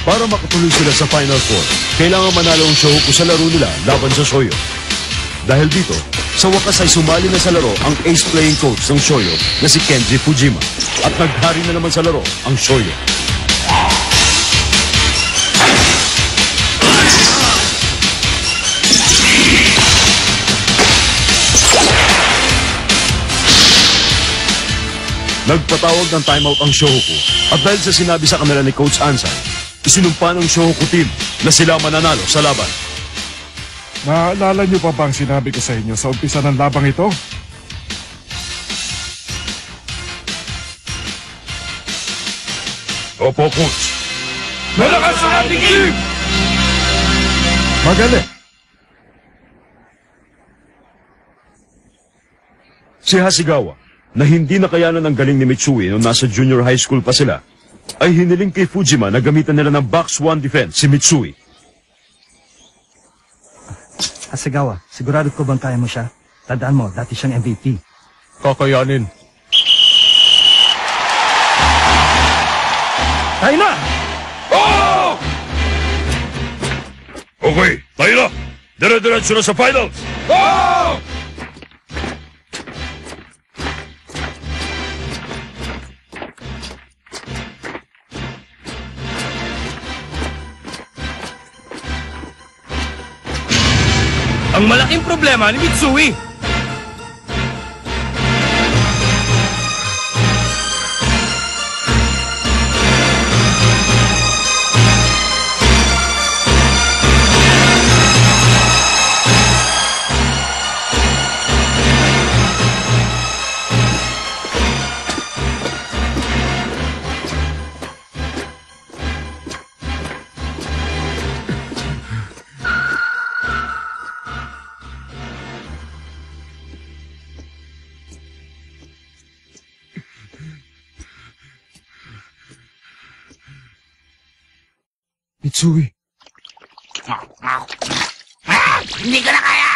Para makatuloy sila sa Final Four, kailangan manalo ang Shohoku sa laro nila laban sa Shoyo. Dahil dito, sa wakas ay sumali na sa laro ang ace playing coach ng Shoyo na si Kenji Fujima. At naghari na naman sa laro ang Shoyo. Nagpatawag ng timeout ang Shohoku at dahil sa sinabi sa kanila ni Coach Ansai, isinumpa ng Shohoku team na sila mananalo sa laban. Naalala niyo pa bang sinabi ko sa inyo sa umpisa ng labang ito? Opo, Coach. Malakas ang ating team! Magaling! Si Hasegawa, na hindi nakayanan ang galing ni Mitsui nung nasa junior high school pa sila, ay hiniling kay Fujima na gamitan nila ng box 1 defense si Mitsui. Hasegawa, sigurado ko bang kaya mo siya? Tandaan mo, dati siyang MVP. Kakayanin. Tayo na! Oh! Okay, tayo na! Dire-diretso na sa finals! Oh! Ang malaking problema ni Mitsui. Mitsui. Hindi ko na kaya!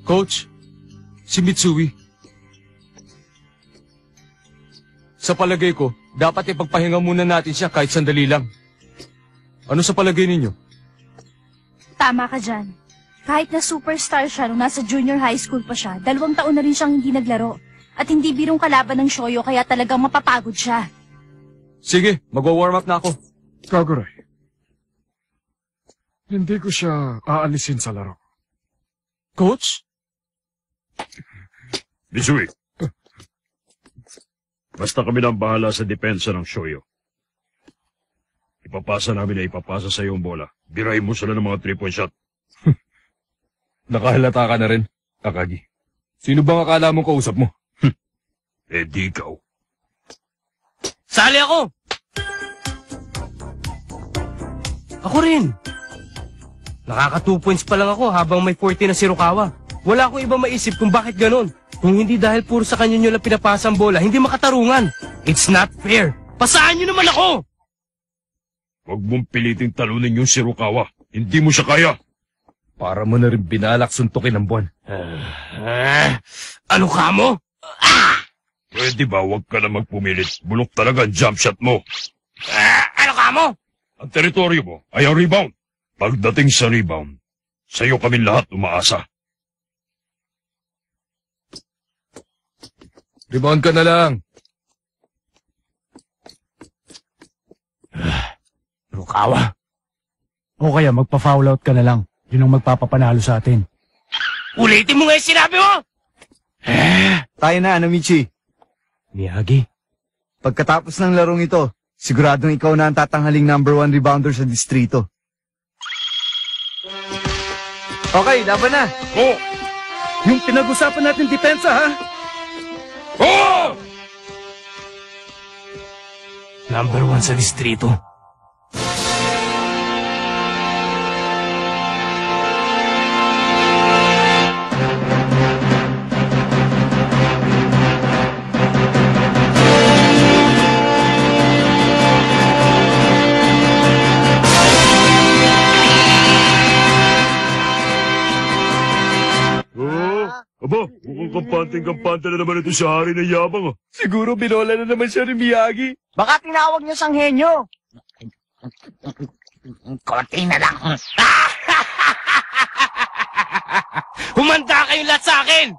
Coach, si Mitsui. Sa palagay ko, dapat ipagpahinga muna natin siya kahit sandali lang. Ano sa palagay ninyo? Tama ka dyan. Kahit na superstar siya nung nasa junior high school pa siya, 2 taon na rin siyang hindi naglaro. At hindi birong kalaban ng Shoyo kaya talagang mapapagod siya. Sige, magwa-warm up na ako. Kaguray. Hindi ko siya aalisin sa laro. Coach? Mitsui, basta kami na ang bahala sa depensa ng Shoyo. Ipapasa namin na ipapasa sa iyo ang bola. Birahin mo sila ng mga 3-point shot. Nakahalata ka na rin, Akagi. Sino bang akala mong kausap mo? Eh di ikaw. Sali ako! Ako rin. Nakaka 2 points pa lang ako habang may 40 na si Rukawa. Wala akong iba maisip kung bakit ganon. Kung hindi dahil puro sa kanya nyo lang pinapasa ang bola, hindi makatarungan. It's not fair. Pasaan nyo naman ako! Huwag mong piliting talunin yung si Rukawa. Hindi mo siya kaya. Para mo na rin binalak suntukin ang buwan. Ano ka mo? Pwede ba huwag ka na magpumilit? Bulok talaga ang jump shot mo. Ano ka mo? Ang teritoryo mo ay ang rebound. Pagdating sa rebound, sa'yo kami lahat umaasa. Rebound ka na lang. Rukawa. O kaya magpa-foul out ka na lang. Yun ang magpapapanalo sa atin. Ulitin mo nga yung sinabi mo! Tayo na, Michi. Miyagi. Pagkatapos ng larong ito, siguradong ikaw na ang tatanghaling #1 rebounder sa distrito. Okay, laban na. Oh! Yung pinag-usapan natin depensa, ha? Oh! #1 sa distrito. kampante na naman ito sa hari ng yabang. Siguro binola na naman siya ni Miyagi. Baka tinawag niyo sang henyo. Konti na lang. Humanda kayong lahat sa akin!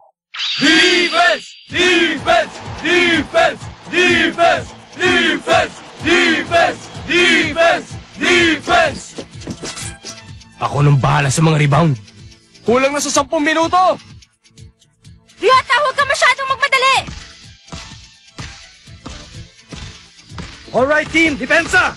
Defense! Defense! Defense! Defense! Defense! Defense! Defense! Defense! Ako nang bahala sa mga rebound. Kulang na sa 10 minuto! Ryota, huwag ka masyadong magmadali! Alright team, depensa!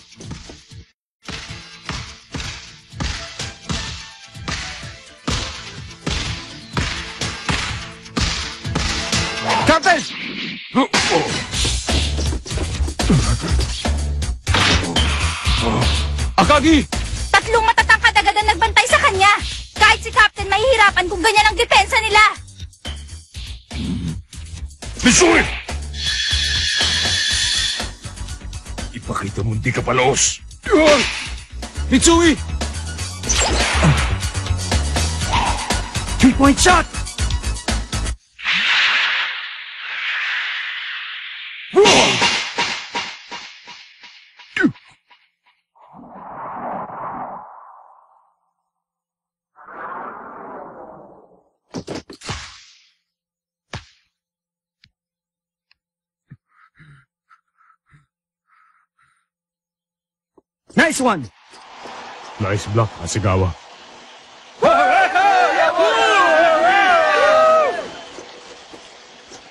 Captain! Akagi! Tatlong matatangkad agad ang nagbantay sa kanya. Kahit si Captain mahihirapan kung ganyan ang depensa nila. Mitsui! Ipakita mo hindi ka palaos. Mitsui! 3-point shot! Nice one! Nice block, Hasegawa.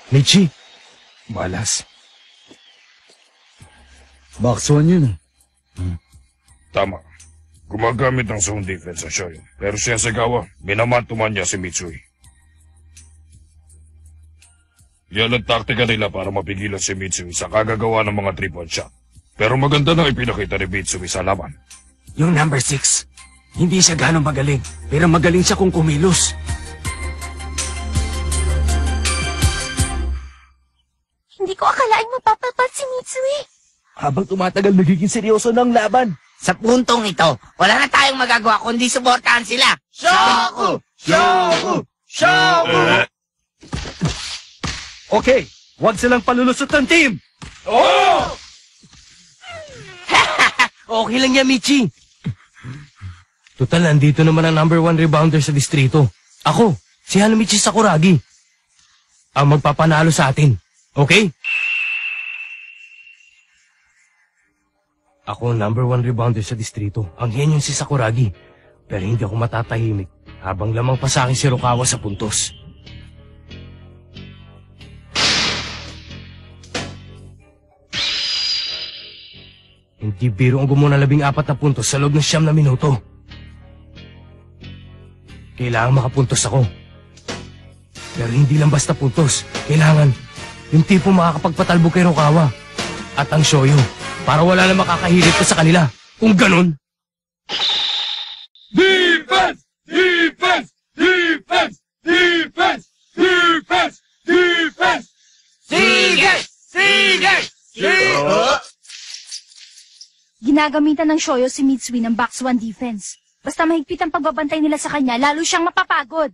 Michi, malas. Box 1 yun. Tama. Gumagamit ng zone defense sa Shoyo. Pero si Hasegawa, minamantuman niya si Mitsui. Yan ang taktika nila para mapigilan si Mitsui sa kagagawa ng mga 3-point shot. Pero maganda nang ipinakita ni Mitsui sa laban. Yung number 6, hindi siya ganong magaling, pero magaling siya kung kumilos. Hindi ko akalaing mapapapat si Mitsui. Habang tumatagal, nagiging seryoso ng laban. Sa puntong ito, wala na tayong magagawa kundi suportahan sila. Shoku! Shoku! Shoku! Okay, huwag silang palulusot ng team. Okay lang yan, Michi. Total, nandito naman ang number 1 rebounder sa distrito. Ako, si Hanamichi Sakuragi. Ang magpapanalo sa atin. Okay? Ako, number 1 rebounder sa distrito. Ang henyo si Sakuragi. Pero hindi ako matatahimik habang lamang pa sa akin si Rukawa sa puntos. Hindi biro ang gumawa ng 14 na puntos sa loob ng 9 na minuto. Kailangan makapuntos ako. Pero hindi lang basta puntos. Kailangan yung tipo makakapagpatalbo kay Rukawa at ang Shoyo para wala na makakahirit pa sa kanila. Kung ganun. Defense! Defense! Defense! Defense! Defense! Defense! Sige! Sige! Sige! Ginagamitan ng Shoyo si Mitsui ng box 1 defense. Basta mahigpit ang pagbabantay nila sa kanya, lalo siyang mapapagod.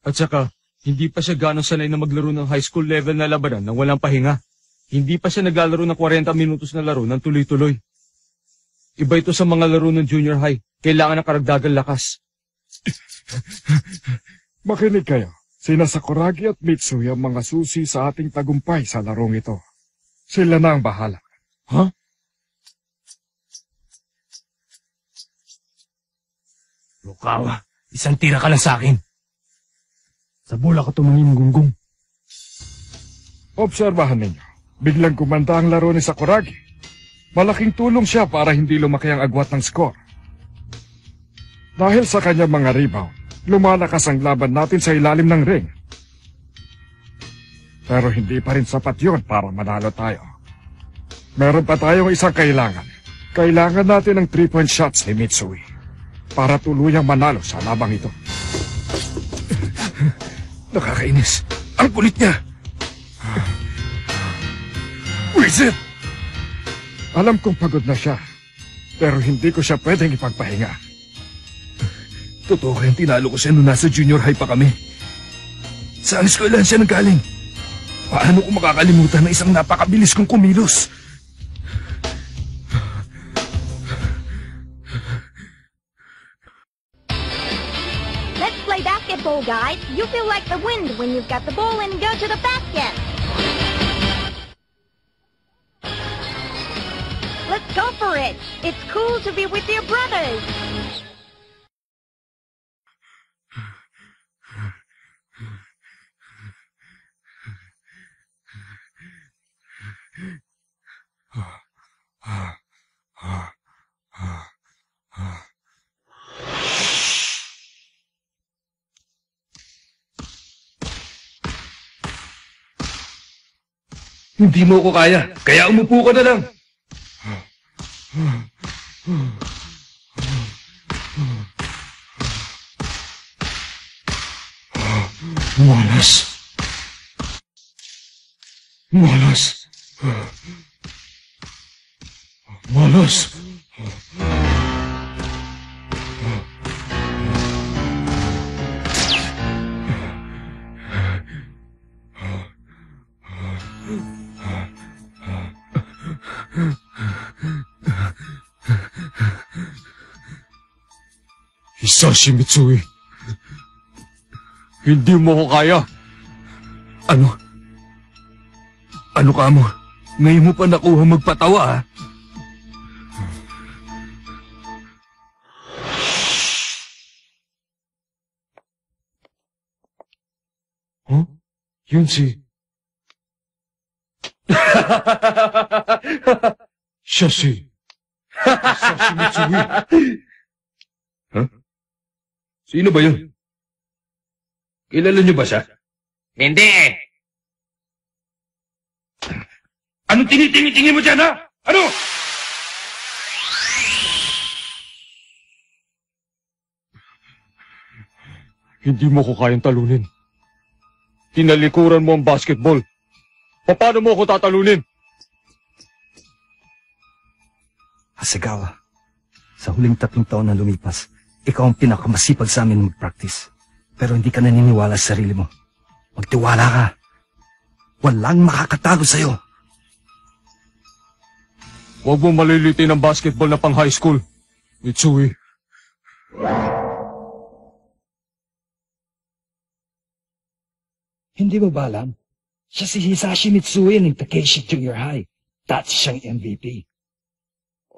At saka, hindi pa siya ganong sanay na maglaro ng high school level na labanan nang walang pahinga. Hindi pa siya naglalaro ng 40 minutos na laro ng tuloy-tuloy. Iba ito sa mga laro ng junior high. Kailangan ng karagdagang lakas. Makinig kayo. Sina Sakuragi at Mitsui ang mga susi sa ating tagumpay sa larong ito. Sila na ang bahala. Ha? Rukawa, isang tira ka lang sa akin. Sa bola ka tumingin, gunggong. Obserbahan ninyo. Biglang kumanda ang laro ni Sakuragi. Malaking tulong siya para hindi lumaki ang agwat ng score. Dahil sa kanyang mga rebound, lumalakas ang laban natin sa ilalim ng ring. Pero hindi pa rin sapat yun para manalo tayo. Meron pa tayong isang kailangan. Kailangan natin ng 3-point shots ni Mitsui para tuluyang manalo sa labang ito. Nakakainis. Ang kulit niya. Wizard! Alam kong pagod na siya, pero hindi ko siya pwedeng ipagpahinga. Totoo kayang tinalo ko siya nung nasa junior high pa kami. Saan eskwelahan siya nanggaling? Paano ko makakalimutan na isang napakabilis kong kumilos? Let's play basketball, guys. You feel like the wind when you've got the ball and go to the basket. Let's go for it. It's cool to be with your brothers. Hindi mo ko kaya, kaya umupo ka na lang. Malas. Malas. Malas. Hisashi Mitsui. Hindi mo ko kaya. Ano? Ano ka mo? Ngayon mo pa nakuha magpatawa, ha? Huh? Yun si... Siya si... Hisashi Mitsui. Huh? Sino ba yun? Kilala niyo ba siya? Hindi eh. Anong tinitingin mo dyan, ha? Ano? Hindi mo ko kayang talunin. Tinalikuran mo ang basketball. Paano mo ko tatalunin? Hasegawa, sa huling 3 taon na lumipas, ikaw ang pinakamasipag sa amin mag-practice. Pero hindi ka naniniwala sa sarili mo. Magtiwala ka. Walang makakatalo sa'yo. Huwag mo malilitin ang basketball na pang high school, Mitsui. Hindi mo ba alam? Siya si Hisashi Mitsui ng Takeshi Junior High. Dati siyang MVP.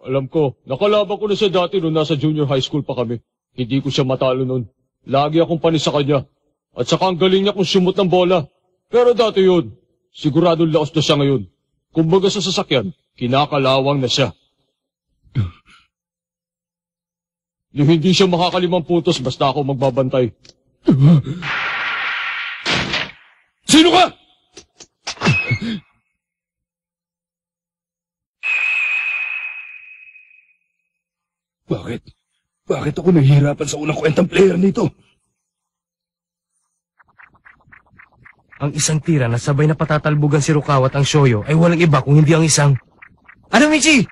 Alam ko, nakalaban ko na siya dati nung nasa junior high school pa kami. Hindi ko siya matalo nun. Lagi akong panis sa kanya. At saka ang galing niya kung sumot ng bola. Pero dati yun, siguradong laos na siya ngayon. Kumbaga sa sasakyan, kinakalawang na siya. Yung hindi siya makakalimang puntos basta ako magbabantay. Sino ka? Bakit? Bakit ako nahihirapan sa unang kwentang player nito? Ang isang tira na sabay na patatalbugan si Rukawa at ang Shoyo ay walang iba kung hindi ang isang... Ano, Michi?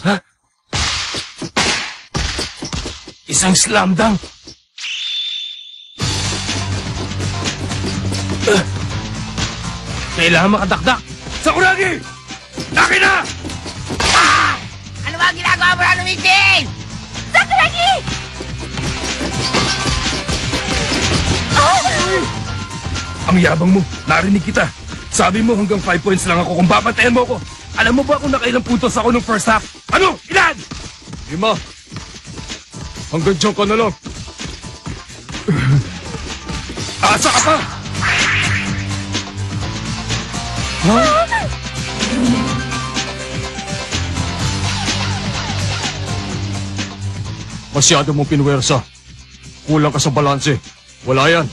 Ha? Isang slam dunk! Kailangan makadakdak! Sakuragi! Laki na! Ah! Ano ba ang ginagawa mo na Michi? Sakuragi! Ang yabang mo, narinig kita. Sabi mo hanggang 5 points lang ako kung babantayan mo ako. Alam mo ba kung nakailang puntos ako nung first half? Ano? Ilan? 5. Hanggang dyan ka na lang. Asa ka pa? Masyado mong pinwersa. Kulang ka sa balanse. Wala yan.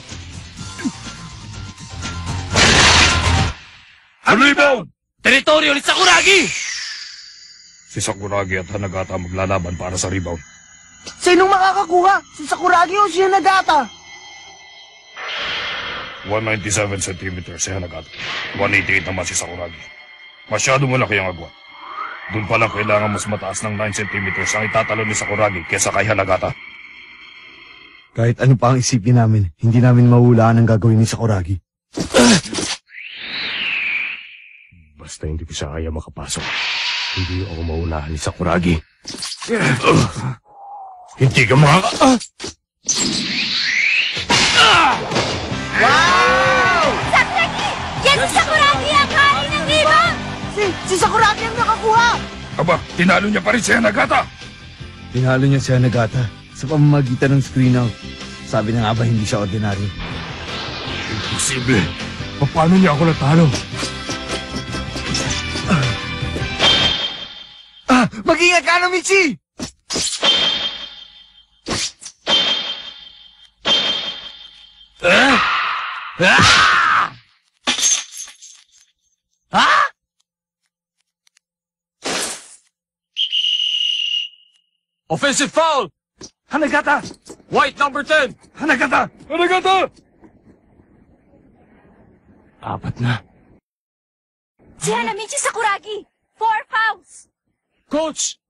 Rebound! Teritoryo ni Sakuragi! Si Sakuragi at Hanagata maglalaban para sa rebound. Sinong makakakuha? Si Sakuragi o si Hanagata? 197 centimeters si Hanagata. 188 naman si Sakuragi. Masyado malaki ang agwat. Doon pa lang kailangan mas mataas ng 9 centimeters ang itatalo ni Sakuragi kesa kay Hanagata. Kahit ano pa ang isipin namin, hindi namin mahulaan ang gagawin ni Sakuragi. Basta hindi ko siya kaya makapasok. Hindi ako maunahan ni Sakuragi. Hindi ka Sakuragi! Yan si Sakuragi ang hari ng ibon! Si Sakuragi ang nakakuha! Aba, tinalo niya pa rin si Hanagata. Tinalo niya si Hanagata sa pamamagitan ng screen out. Sabi na nga ba hindi siya ordinaryo? Imposible. Paano niya ako natalo? Mag-ingat ka, Michi! Offensive foul! Hanagata! White number 10! Hanagata! Hanagata! Apat na. Si Hanamichi Sakuragi! 4 fouls! Coach!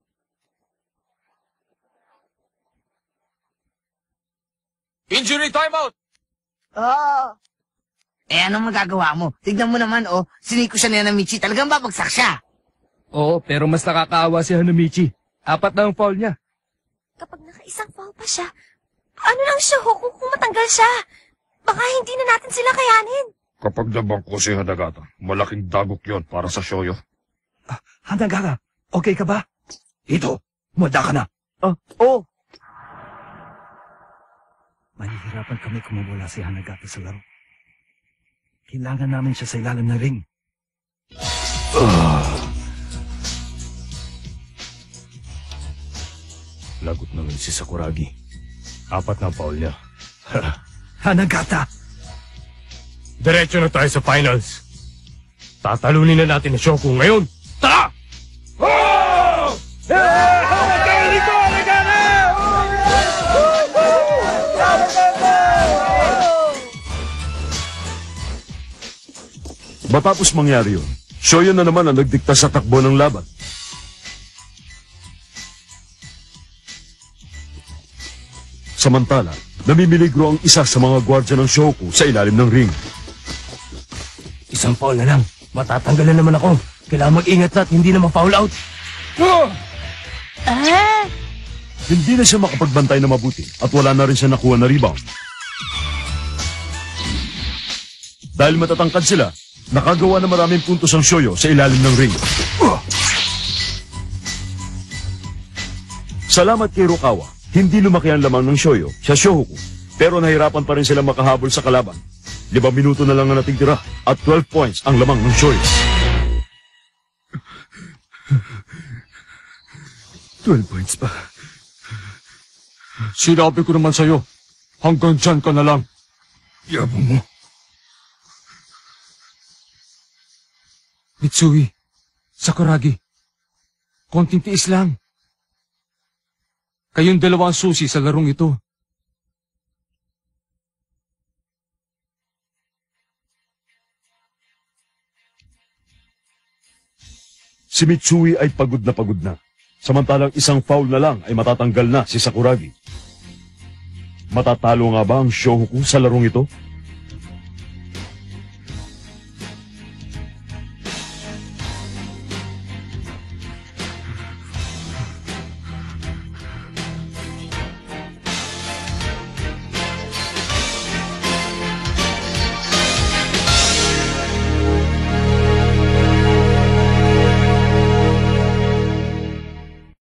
Injury timeout! Anong magagawa mo? Tignan mo naman, siniko siya ni Hanamichi. Talagang babagsak siya. Oo, pero mas nakakaawa si Hanamichi. 4 na ang foul niya. Kapag nakaisang foul pa siya, ano lang siya kung matanggal siya? Baka hindi na natin sila kayanin. Kapag nabangko si Hanagata, malaking dagok yon para sa Shoyo. Hanagata, okay ka ba? Ito, munda ka na. Oo. Mahihirapan kami kung mawala si Hanagata sa laro. Kailangan namin siya sa ilalim ng ring. Lagot naman si Sakuragi. 4 na foul niya. Hanagata! Diretso na tayo sa finals. Tatalunin na natin ang Shoku ngayon. Tara! Matapos mangyari yun, Shoyo na naman ang nagdikta sa takbo ng laban. Samantala, namimiligro ang isa sa mga gwardya ng Shoku sa ilalim ng ring. Isang foul na lang. Matatanggalan naman ako. Kailangan mag-ingat na at hindi na ma-foul out. Hindi na siya makapagbantay na mabuti at wala na rin siya nakuha na rebound. Dahil matatangkad sila, nakagawa na maraming puntos ang Shoyo sa ilalim ng ring. Salamat kay Rukawa, hindi lumaki ang lamang ng Shoyo sa Shohoku, pero nahirapan pa rin sila makahabol sa kalaban. 5 minuto na lang ang natitira at 12 points ang lamang ng Shoyo. 12 points pa. Sinabi ko naman sa'yo, hanggang dyan ka na lang. Yabang mo. Mitsui, Sakuragi, konting tiis lang. Kayong dalawa ang susi sa larong ito. Si Mitsui ay pagod na. Samantalang isang foul na lang ay matatanggal na si Sakuragi. Matatalo nga ba ang Shohoku sa larong ito?